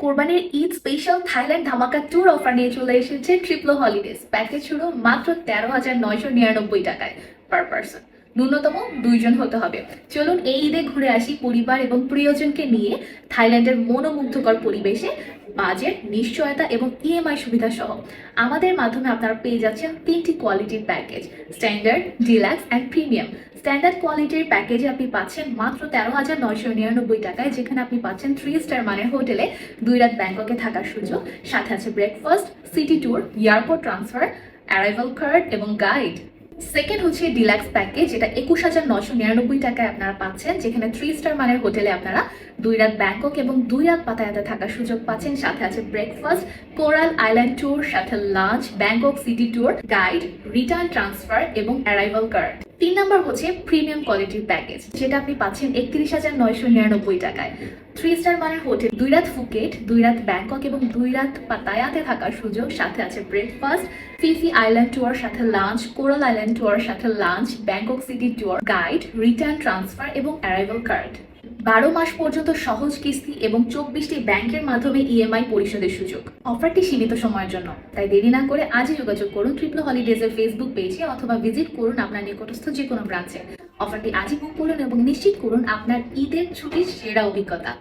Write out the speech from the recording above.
কোরবানির Eid special Thailand ধামাকা tour offer নিয়ে চলে এসেছে ট্রিপলো হলিডেজ। প্যাকেজ শুরু মাত্র 13,999 টাকায় পার পারসন। ন্যূনতম 2 জন হতে হবে। চলুন এই ঈদে ঘুরে আসি পরিবার এবং প্রিয়জনকে নিয়ে থাইল্যান্ডের মনোমুগ্ধকর পরিবেশে, বাজেট, নিশ্চয়তা এবং ইএমআই সুবিধা সহ। আমাদের মাধ্যমে আপনারা পেয়ে যাচ্ছেন 3টি কোয়ালিটির package: standard, deluxe and premium. Standard কোয়ালিটির প্যাকেজে আপনি পাচ্ছেন মাত্র 13,999 টাকায়, যেখানে আপনি পাচ্ছেন 3 স্টার মানের হোটেলে 2 রাত ব্যাংককে থাকার সুযোগ, সাথে আছে breakfast, city tour, airport transfer, arrival card এবং গাইড। সেকেন্ড হচ্ছে ডিলাক্স প্যাকেজ, যেটা 21,999 টাকায় আপনারা পাচ্ছেন, যেখানে 3 স্টার মানের হোটেলে আপনারা 2 রাত ব্যাংকক এবং 2 রাত পাতায়াতে থাকার সুযোগ পাচ্ছেন, সাথে আছে ব্রেকফাস্ট, কোরাল আইল্যান্ড ট্যুর, সাথে lunch, Bangkok city tour, guide, return transfer এবং অ্যারাইভাল কার্ড। 3 নম্বর হচ্ছে প্রিমিয়াম কোয়ালিটির প্যাকেজ, যেটা আপনি পাচ্ছেন 31,999 টাকায়। 3 স্টার মানের হোটেল, 2 রাত ফুকেট, 2 রাত ব্যাংকক এবং 2 রাত পাতায়াতে থাকার সুযোগ, সাথে আছে ব্রেকফাস্ট, ফিফি আইল্যান্ড ট্যুর, সাথে লাঞ্চ, কোরাল আইল্যান্ড ট্যুর, সাথে lunch, Bangkok city tour, guide, return transfer এবং অ্যারাইভাল কার্ড। 12 মাস পর্যন্ত সহজ কিস্তি এবং 24টি ব্যাংকের মাধ্যমে ইএমআই পরিশোধের সুযোগ। অফারটি সীমিত সময়ের জন্য, তাই দেরি না করে আজই যোগাযোগ করুন ট্রিপলো হলিডেজের ফেসবুক পেজে অথবা ভিজিট করুন আপনার নিকটস্থ যে কোনো ব্রাঞ্চে। অফারটি আজই বুক করুন এবং নিশ্চিত করুন আপনার ঈদের ছুটির সেরা অভিজ্ঞতা।